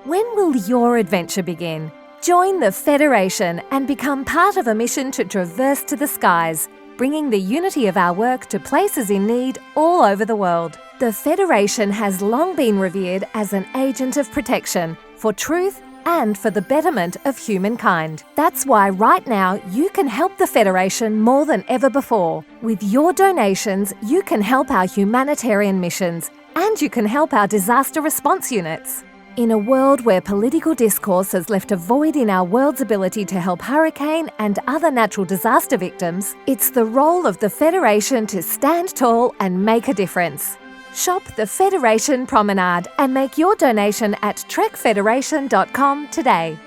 When will your adventure begin? Join the Federation and become part of a mission to traverse to the skies, bringing the unity of our work to places in need all over the world. The Federation has long been revered as an agent of protection for truth and for the betterment of humankind. That's why right now you can help the Federation more than ever before. With your donations, you can help our humanitarian missions and you can help our disaster response units. In a world where political discourse has left a void in our world's ability to help hurricane and other natural disaster victims, it's the role of the Federation to stand tall and make a difference. Shop the Federation Promenade and make your donation at trekfederation.com today.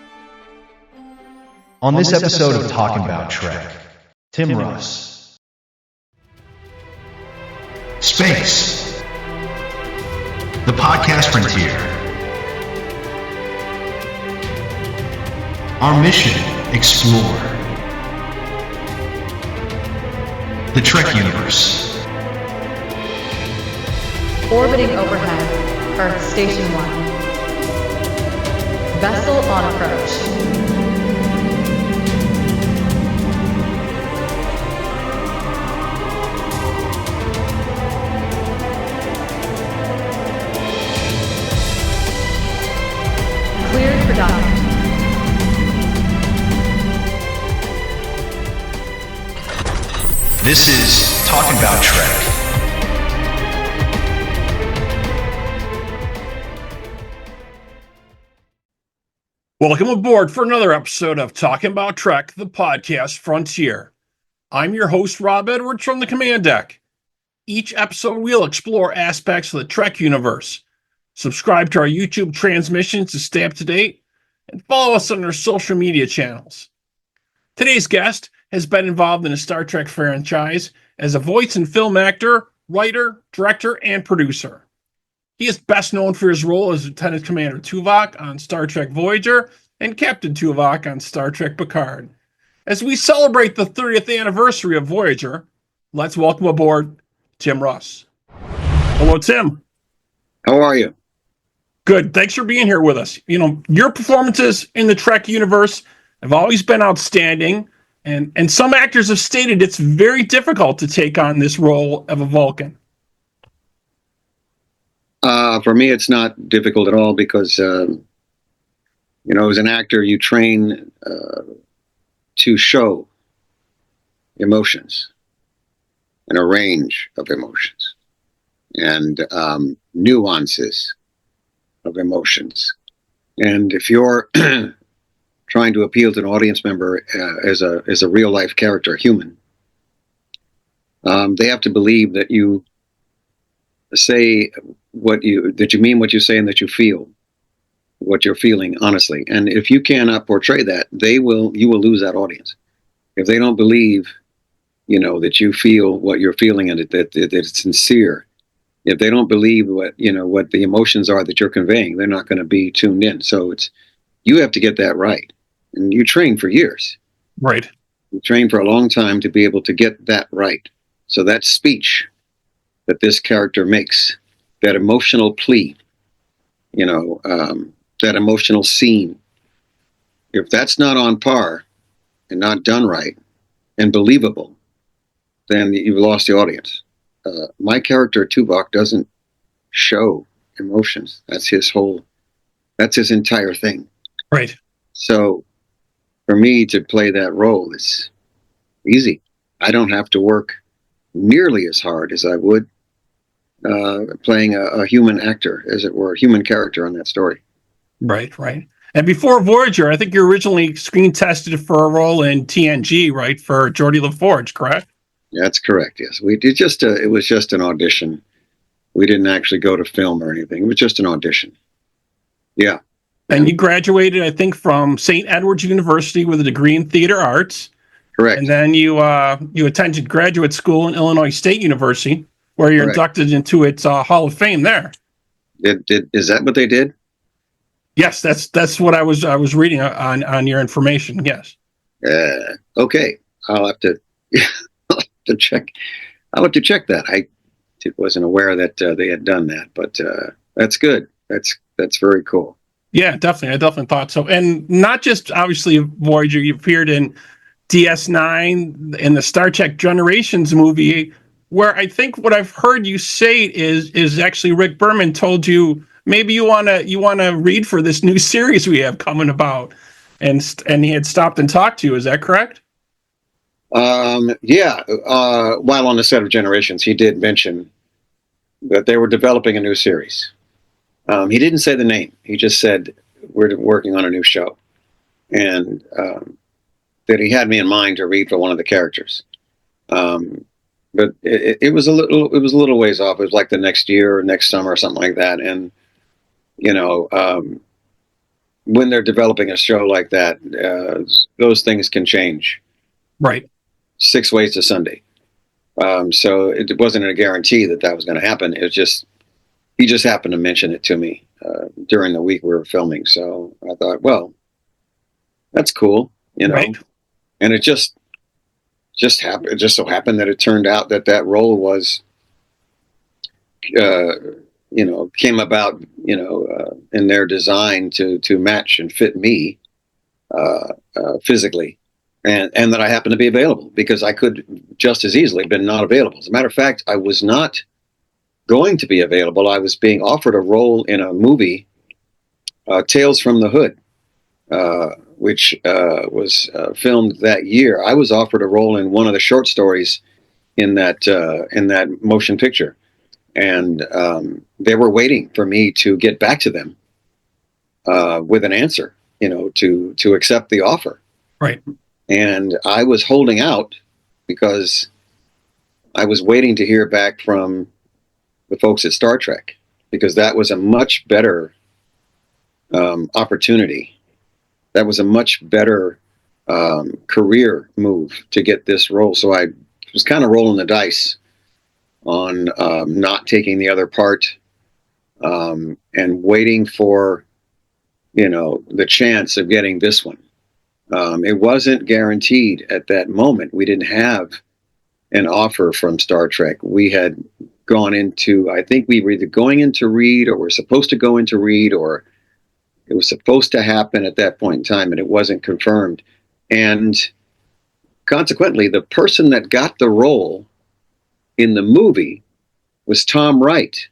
On this episode of Talking About Trek, Tim Russ. Space. The podcast frontier. Our mission, explore the Trek universe. Orbiting overhead, Earth Station 1. Vessel on approach. Cleared for docking. This is Talking About Trek. Welcome aboard for another episode of Talking About Trek, the podcast frontier. I'm your host, Rob Edwards from the Command Deck. Each episode, we'll explore aspects of the Trek universe. Subscribe to our YouTube transmissions to stay up to date, and follow us on our social media channels. Today's guest has been involved in the Star Trek franchise as a voice and film actor, writer, director, and producer. He is best known for his role as Lieutenant Commander Tuvok on Star Trek Voyager and Captain Tuvok on Star Trek Picard. As we celebrate the 30th anniversary of Voyager, let's welcome aboard Tim Russ. Hello, Tim. How are you? Good. Thanks for being here with us. You know, your performances in the Trek universe have always been outstanding, and some actors have stated it's very difficult to take on this role of a Vulcan. For me, it's not difficult at all because, as an actor, you train to show emotions and a range of emotions and nuances of emotions. And if you're trying to appeal to an audience member as a real life character, human, they have to believe that you say that you mean what you say and that you feel what you're feeling honestly. And if you cannot portray that, you will lose that audience. If they don't believe, that you feel what you're feeling and that it's sincere, if they don't believe what the emotions are that you're conveying, they're not going to be tuned in. So you have to get that right. And you train for years. Right. You train for a long time to be able to get that right. So that speech that this character makes, that emotional plea, that emotional scene, if that's not on par and not done right and believable, then you've lost the audience. My character, Tuvok, doesn't show emotions. That's his entire thing. Right. So for me to play that role is easy. I don't have to work nearly as hard as I would playing a human actor, as it were, a human character on that story. Right. And before Voyager, I think you originally screen tested for a role in TNG, right, for Geordi LaForge, correct? That's correct, yes. We did it was just an audition. We didn't actually go to film or anything. It was just an audition. Yeah. And you graduated, I think, from St. Edward's University with a degree in theater arts. Correct. And then you attended graduate school in Illinois State University, where you're inducted into its Hall of Fame there. Is that what they did? Yes, that's what I was reading on your information. Yes. Okay, I'll have to to check. I'll have to check that. I wasn't aware that they had done that, but that's good. That's very cool. Yeah, definitely. I definitely thought so. And not just obviously Voyager, you appeared in DS9 in the Star Trek Generations movie, where I think what I've heard you say is actually Rick Berman told you maybe you wanna read for this new series we have coming about, and he had stopped and talked to you. Is that correct? Yeah. While on the set of Generations, he did mention that they were developing a new series. He didn't say the name. He just said we're working on a new show, and that he had me in mind to read for one of the characters. But it was a little ways off. It was like the next year or next summer or something like that. And when they're developing a show like that, those things can change. Right. 6 ways to Sunday. So it wasn't a guarantee that was going to happen. It was just, he just happened to mention it to me during the week we were filming. So I thought, well, that's cool, Right. And it just happened. It just so happened that it turned out that role was, came about, in their design to match and fit me physically. And that I happened to be available, because I could just as easily have been not available. As a matter of fact, I was not going to be available. I was being offered a role in a movie, Tales from the Hood, which was filmed that year. I was offered a role in one of the short stories in that motion picture, and they were waiting for me to get back to them with an answer, to accept the offer. Right. And I was holding out because I was waiting to hear back from the folks at Star Trek, because that was a much better opportunity. That was a much better career move to get this role. So I was kind of rolling the dice on not taking the other part and waiting for, the chance of getting this one. It wasn't guaranteed at that moment. We didn't have an offer from Star Trek. We had gone into, I think we were either going into Reed, or we're supposed to go into Reed, or it was supposed to happen at that point in time, and it wasn't confirmed. And consequently, the person that got the role in the movie was Tom Wright,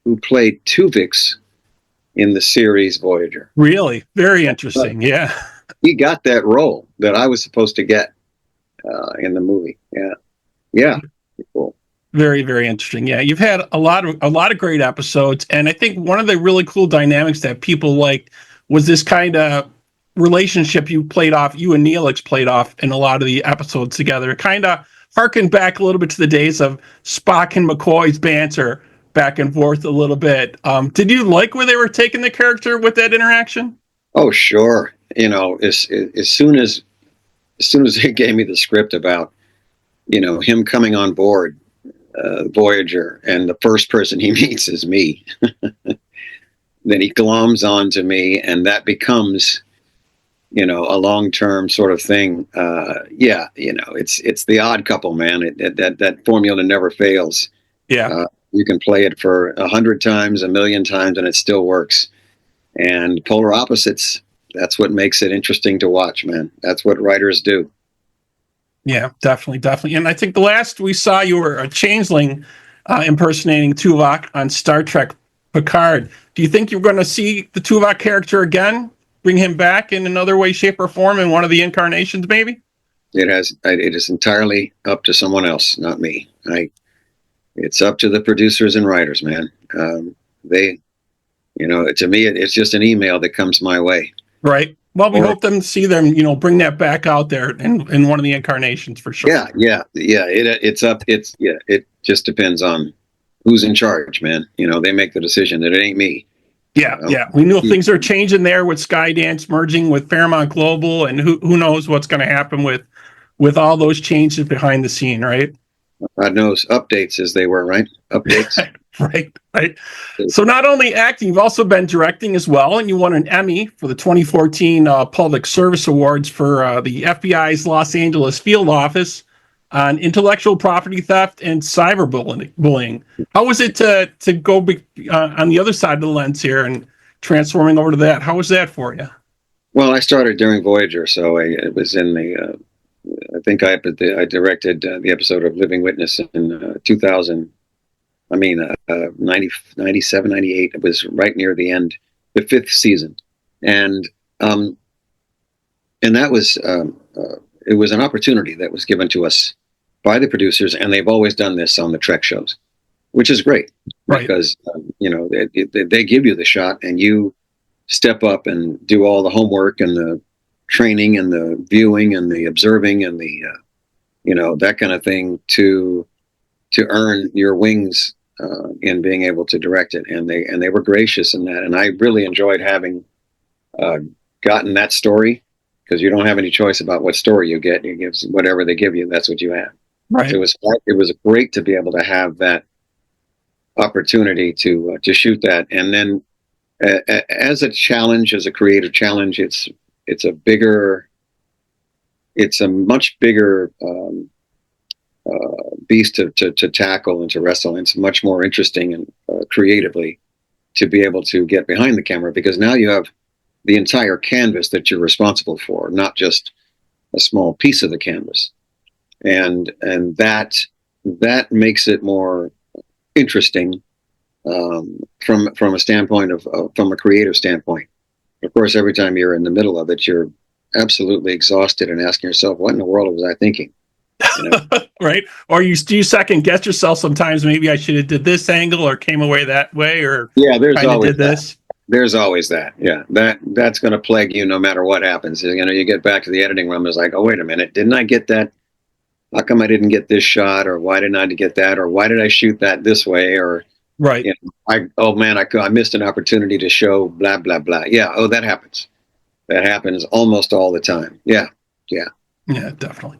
who played Tuvok in the series Voyager. Really? Very interesting. Yeah. He got that role that I was supposed to get in the movie. Yeah, cool. Very, very interesting. Yeah, you've had a lot of great episodes, and I think one of the really cool dynamics that people liked was this kind of relationship you and Neelix played off in a lot of the episodes together. It kind of harkened back a little bit to the days of Spock and McCoy's banter back and forth a little bit. Did you like where they were taking the character with that interaction? Oh, sure. As soon as they gave me the script about, him coming on board Voyager, and the first person he meets is me, then he gloms on to me, and that becomes, a long-term sort of thing. It's the odd couple, man. That formula never fails. Yeah. You can play it for 100 times, 1,000,000 times, and it still works. And polar opposites, that's what makes it interesting to watch, man. That's what writers do. Yeah, definitely. And I think the last we saw, you were a changeling impersonating Tuvok on Star Trek Picard. Do you think you're going to see the Tuvok character again? Bring him back in another way, shape, or form in one of the incarnations, maybe? It is entirely up to someone else, not me. It's up to the producers and writers, man. To me, it's just an email that comes my way. Right. Well, we hope them to see them, bring that back out there in one of the incarnations for sure. Yeah. It just depends on who's in charge, man. They make the decision that it ain't me. Yeah. We know things are changing there with Skydance merging with Paramount Global, and who knows what's going to happen with all those changes behind the scene, right? God knows, updates as they were, right? Updates. Right. So not only acting, you've also been directing as well, and you won an Emmy for the 2014 Public Service Awards for the FBI's Los Angeles Field Office on intellectual property theft and cyberbullying. How was it to go on the other side of the lens here and transforming over to that. How was that for you? Well, I started during Voyager, so it was in the. I think I directed the episode of Living Witness in 2000. I mean, 97, 98. It was right near the end, the 5th season, and that was it was an opportunity that was given to us by the producers, and they've always done this on the Trek shows, which is great, right? Because they give you the shot, and you step up and do all the homework and the training and the viewing and the observing and the that kind of thing to earn your wings in being able to direct it, and they were gracious in that, and I really enjoyed having gotten that story, because you don't have any choice about what story you get. You give whatever they give you, that's what you have. Right. So it was great to be able to have that opportunity to shoot that, and then as a challenge, as a creative challenge, it's a much bigger beast to tackle and to wrestle. And it's much more interesting and creatively to be able to get behind the camera, because now you have the entire canvas that you're responsible for, not just a small piece of the canvas, and that makes it more interesting from a standpoint from a creative standpoint. Of course, every time you're in the middle of it, you're absolutely exhausted and asking yourself, what in the world was I thinking? Right. Or you second guess yourself sometimes. Maybe I should have did this angle or came away that way, or there's always did this. There's always that. Yeah, that's going to plague you no matter what happens. You get back to the editing room, it's like, oh, wait a minute, didn't I get that? How come I didn't get this shot? Or why didn't I get that? Or why did I shoot that this way? Or right. I missed an opportunity to show blah blah blah. Yeah. Oh, that happens. That happens almost all the time. Yeah. Yeah, definitely.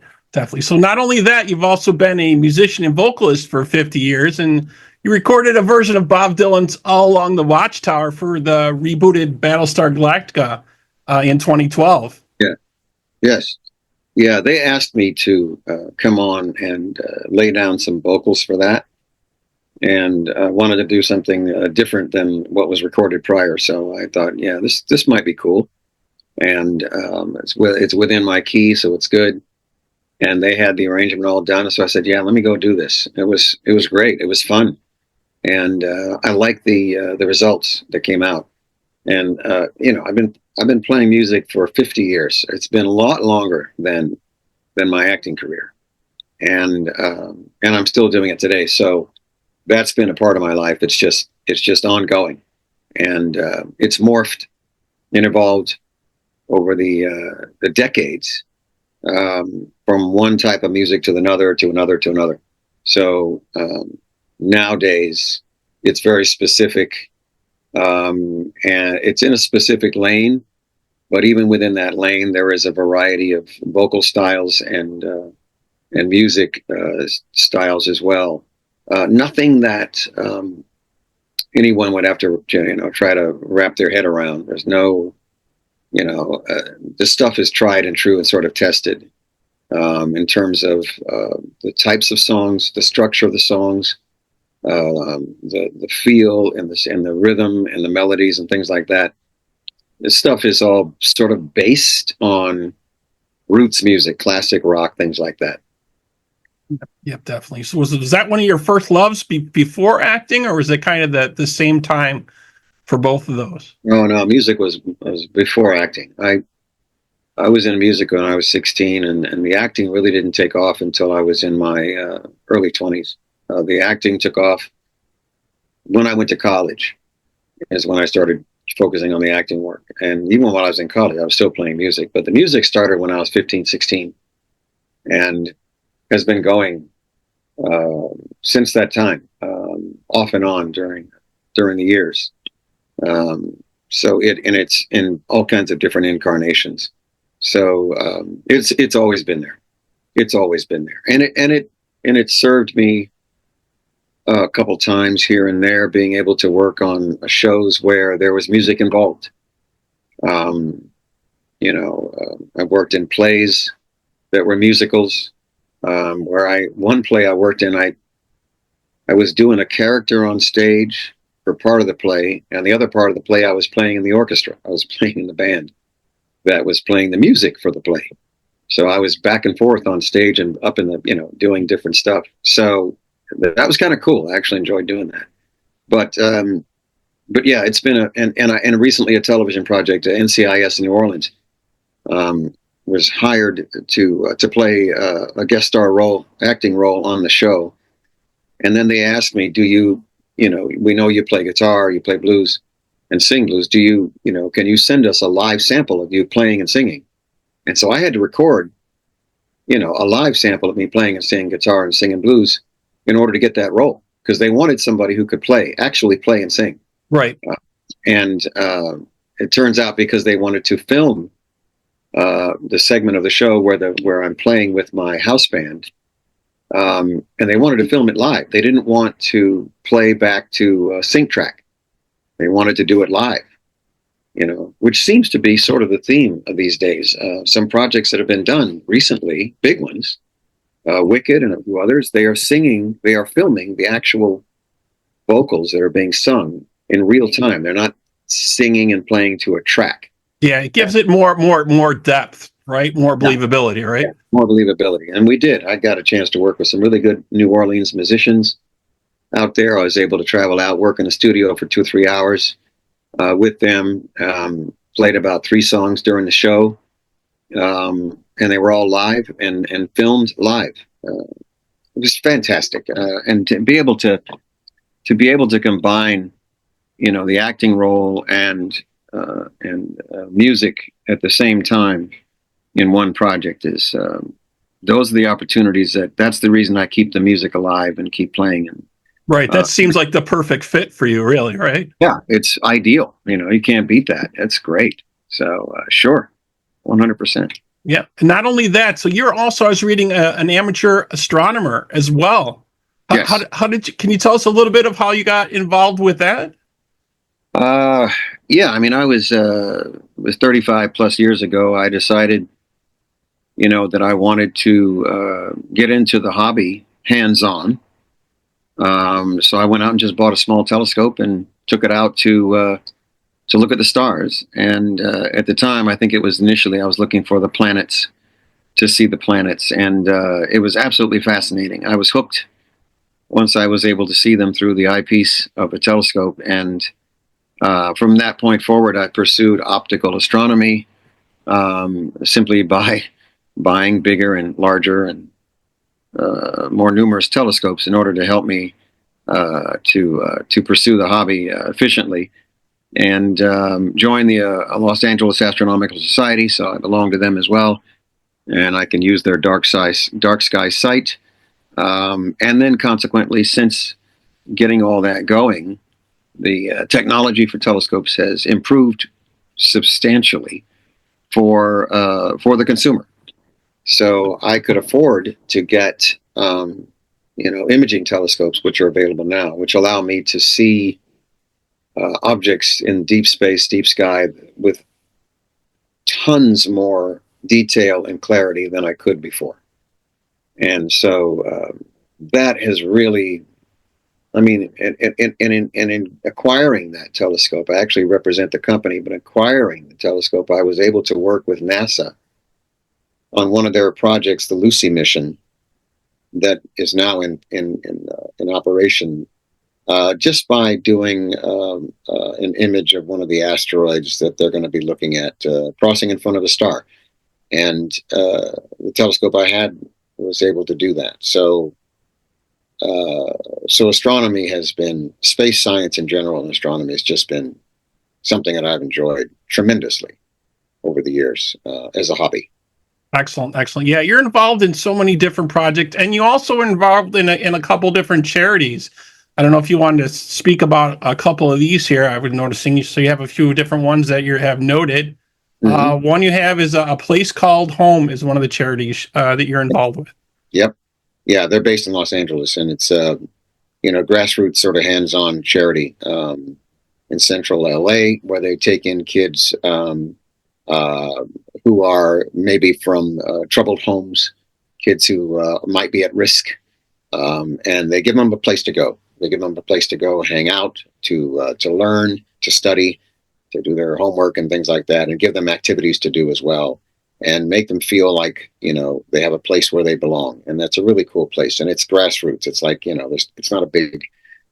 So not only that, you've also been a musician and vocalist for 50 years, and you recorded a version of Bob Dylan's All Along the Watchtower for the rebooted Battlestar Galactica in 2012. Yeah. Yes. Yeah, they asked me to come on and lay down some vocals for that, and wanted to do something different than what was recorded prior. So I thought, yeah, this might be cool, and it's within my key, so it's good. And they had the arrangement all done, so I said, yeah, let me go do this. It was great. It was fun, and I liked the results that came out. And I've been playing music for 50 years. It's been a lot longer than my acting career, and I'm still doing it today. So that's been a part of my life. It's just ongoing, and it's morphed and evolved over the decades, from one type of music to another to another to another. So nowadays it's very specific, and it's in a specific lane. But even within that lane, there is a variety of vocal styles and music styles as well. Nothing that anyone would have to try to wrap their head around. There's no, the stuff is tried and true and sort of tested in terms of the types of songs, the structure of the songs, the feel and the rhythm and the melodies and things like that. This stuff is all sort of based on roots music, classic rock, things like that. Yep, definitely. So was that one of your first loves before acting, or was it kind of the same time for both of those? No, music was before acting. I was in music when I was 16, and the acting really didn't take off until I was in my early 20s. The acting took off when I went to college, is when I started focusing on the acting work. And even while I was in college, I was still playing music. But the music started when I was 15, 16, and has been going since that time, off and on during the years. So it's in all kinds of different incarnations. So it's always been there. It's always been there, and it served me a couple times here and there, being able to work on shows where there was music involved. I worked in plays that were musicals. One play I worked in, I was doing a character on stage for part of the play, and the other part of the play I was playing in the orchestra. I was playing in the band that was playing the music for the play. So I was back and forth on stage and up in the, doing different stuff. So that was kind of cool. I actually enjoyed doing that. But yeah, it's been and recently a television project, NCIS in New Orleans, was hired to play a guest star acting role on the show. And then they asked me, we know you play guitar, you play blues and sing blues. Can you send us a live sample of you playing and singing? And so I had to record, a live sample of me playing and singing guitar and singing blues in order to get that role, because they wanted somebody who could actually play and sing. Right. And it turns out because they wanted to film the segment of the show where I'm playing with my house band, and they wanted to film it live. They didn't want to play back to a sync track. They wanted to do it live, which seems to be sort of the theme of these days. Some projects that have been done recently, big ones, Wicked and a few others, they are filming the actual vocals that are being sung in real time. They're not singing and playing to a track. Yeah, it gives it more depth, right? More believability, right? Yeah, more believability. And I got a chance to work with some really good New Orleans musicians out there. I was able to travel out, work in a studio for 2 or 3 hours with them, played about 3 songs during the show. And they were all live and filmed live. It was fantastic. And to be able to combine, the acting role and music at the same time in one project is, those are the opportunities that's the reason I keep the music alive and keep playing. And right. That seems like the perfect fit for you, really, right? Yeah, it's ideal. You can't beat that. That's great. So sure, 100%. Yeah. And not only that, so you're also, I was reading, an amateur astronomer as well. Yes. Can you tell us a little bit of how you got involved with that? Yeah, I was 35 plus years ago. I decided, that I wanted to get into the hobby hands-on. So I went out and just bought a small telescope and took it out to look at the stars. And at the time, I think it was initially I was looking for the planets, to see the planets. And it was absolutely fascinating. I was hooked once I was able to see them through the eyepiece of a telescope. And from that point forward, I pursued optical astronomy simply by buying bigger and larger and more numerous telescopes in order to help me to pursue the hobby efficiently. And joined the Los Angeles Astronomical Society, so I belong to them as well, and I can use their dark sky site. And then consequently, since getting all that going, the technology for telescopes has improved substantially for the consumer. So I could afford to get imaging telescopes, which are available now, which allow me to see objects in deep space, deep sky, with tons more detail and clarity than I could before. And so that has really, in acquiring that telescope, I actually represent the company, but acquiring the telescope, I was able to work with NASA on one of their projects, the Lucy mission, that is now in operation. Just by doing an image of one of the asteroids that they're going to be looking at crossing in front of a star. And the telescope I had was able to do that. So astronomy has been, space science in general and astronomy has just been something that I've enjoyed tremendously over the years as a hobby. Excellent. Yeah, you're involved in so many different projects, and you also involved in a couple different charities. I don't know if you wanted to speak about a couple of these here. I was noticing so you have a few different ones that you have noted. Mm-hmm. One you have is a place called Home is one of the charities that you're involved with. Yep. Yeah, they're based in Los Angeles, and it's grassroots sort of hands-on charity in central LA, where they take in kids who are maybe from troubled homes, kids who might be at risk, and they give them a place to go. They give them a place to go hang out, to learn, to study, to do their homework and things like that, and give them activities to do as well, and make them feel like, they have a place where they belong. And that's a really cool place. And it's grassroots. It's like, it's not a big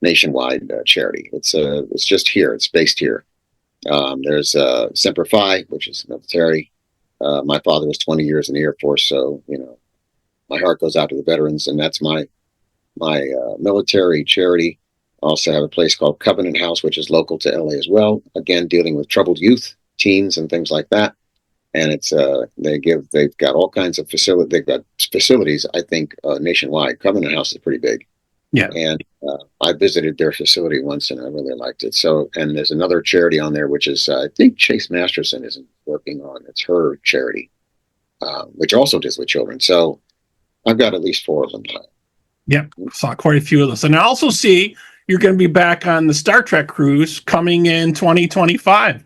nationwide charity. It's just here. It's based here. There's Semper Fi, which is military. My father was 20 years in the Air Force, so my heart goes out to the veterans, and that's my military charity. I also have a place called Covenant House, which is local to LA as well. Again, dealing with troubled youth, teens, and things like that. And it's they've got all kinds of facilities. They've got facilities, I think, nationwide. Covenant House is pretty big. Yeah. And I visited their facility once, and I really liked it. So, and there's another charity on there, which is, I think Chase Masterson is working on. It's her charity, which also deals with children. So I've got at least 4 of them. Yep. Saw quite a few of those. And I also see you're going to be back on the Star Trek cruise coming in 2025.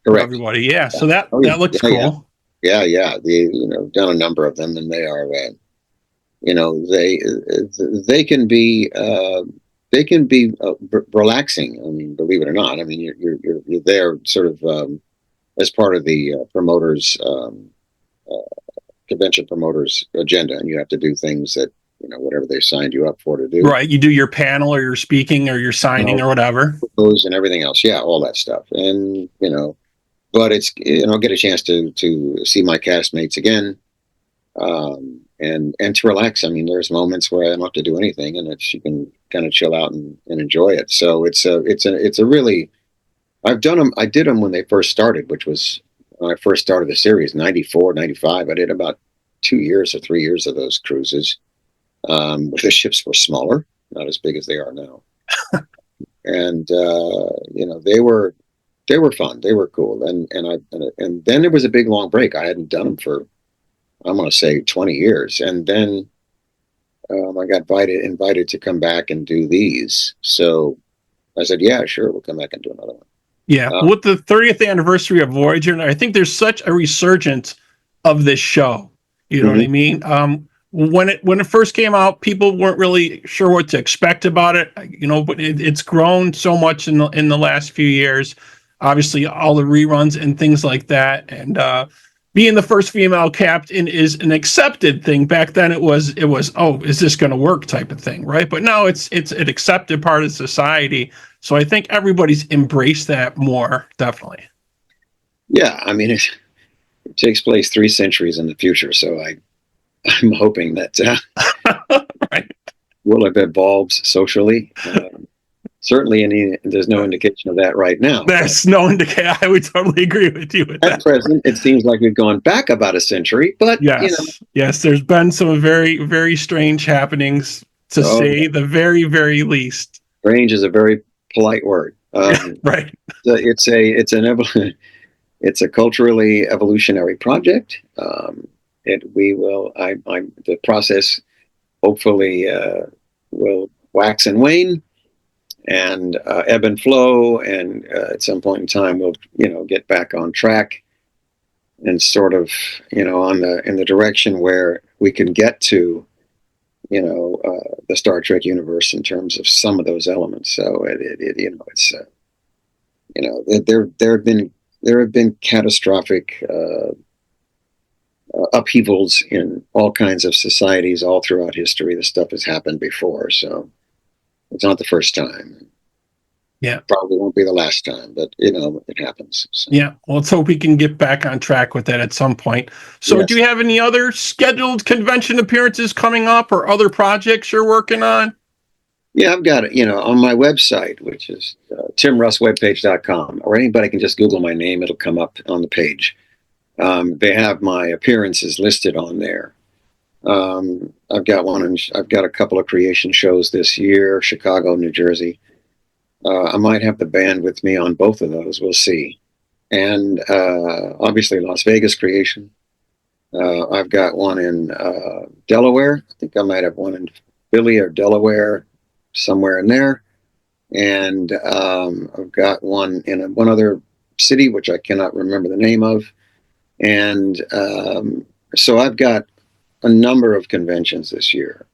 Correct. Everybody. Yeah. So that looks cool. Yeah. Done a number of them, and they are, they can be relaxing. I mean, believe it or not. I mean, you're there sort of as part of the promoters, convention promoters agenda, and you have to do things that whatever they signed you up for to do. Right. You do your panel, or your speaking, or your signing, or whatever. Those and everything else. Yeah, all that stuff. And but it's get a chance to see my castmates again. And to relax. I mean, there's moments where I don't have to do anything, and you can kind of chill out and enjoy it. So it's a really, I've done them. I did them when they first started, which was when I first started the series, 94, 95. I did about 2 years or 3 years of those cruises. The ships were smaller, not as big as they are now. And, they were fun. They were cool. And then there was a big long break. I hadn't done them for, I'm going to say 20 years. And then I got invited to come back and do these. So I said, yeah, sure. We'll come back and do another one. Yeah. With the 30th anniversary of Voyager, I think there's such a resurgence of this show. You know what I mean? When it first came out, people weren't really sure what to expect about it, but it's grown so much in the last few years. Obviously, all the reruns and things like that, and being the first female captain is an accepted thing. Back then, it was oh, is this going to work type of thing, right? But now it's an accepted part of society. So I think everybody's embraced that more, definitely. Yeah, I mean, it takes place 3 centuries in the future, so I'm hoping that right. will have evolved socially. Certainly, there's no indication of that right now. There's no indication. I would totally agree with you with that. At present, it seems like we've gone back about a century, but yes, there's been some very, very strange happenings, to say the very, very least. Strange is a very polite word. Right. It's a culturally evolutionary project. The process hopefully will wax and wane, and ebb and flow, and at some point in time we'll get back on track, and sort of in the direction where we can get to the Star Trek universe in terms of some of those elements. So there have been catastrophic upheavals in all kinds of societies all throughout history. This stuff has happened before, so it's not the first time. Yeah, probably won't be the last time, but it happens. So. Yeah, well, let's hope we can get back on track with that at some point. So, Do you have any other scheduled convention appearances coming up, or other projects you're working on? Yeah, I've got it. On my website, which is timrusswebpage.com, or anybody can just Google my name; it'll come up on the page. They have my appearances listed on there. I've got I've got a couple of creation shows this year, Chicago, New Jersey. I might have the band with me on both of those. We'll see. And obviously Las Vegas creation. I've got one in Delaware. I think I might have one in Philly or Delaware, somewhere in there. And I've got one in one other city, which I cannot remember the name of. And so I've got a number of conventions this year.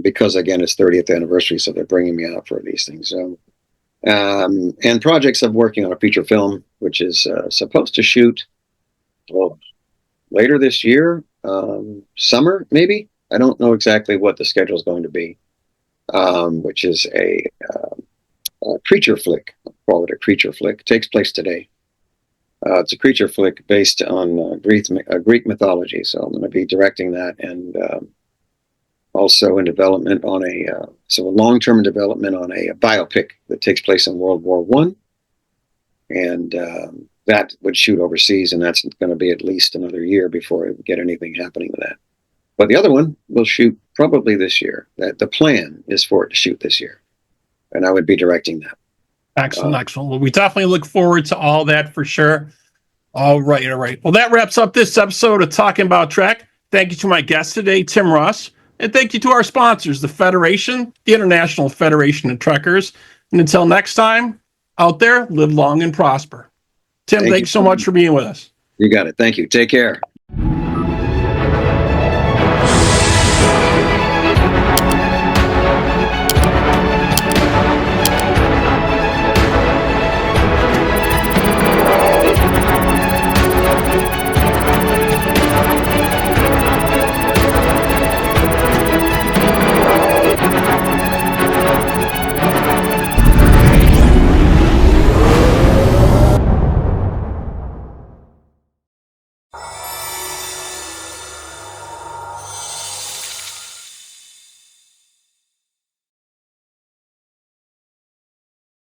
because again, it's 30th anniversary, so they're bringing me out for these things. So, and projects of working on a feature film, which is supposed to shoot later this year, summer maybe. I don't know exactly what the schedule is going to be, which is a creature flick. I'll call it a creature flick. It takes place today. It's a creature flick based on Greek mythology. So I'm going to be directing that, and also in development on a long-term development on a biopic that takes place in World War I, and that would shoot overseas, and that's going to be at least another year before I get anything happening with that. But the other one will shoot probably this year. The plan is for it to shoot this year, and I would be directing that. Excellent. Well, we definitely look forward to all that for sure. All right. Well, that wraps up this episode of Talking About Trek. Thank you to my guest today, Tim Russ, and thank you to our sponsors, the Federation, the International Federation of Trekkers. And until next time, out there, live long and prosper. Tim, thanks so much for being with us. You got it. Thank you. Take care.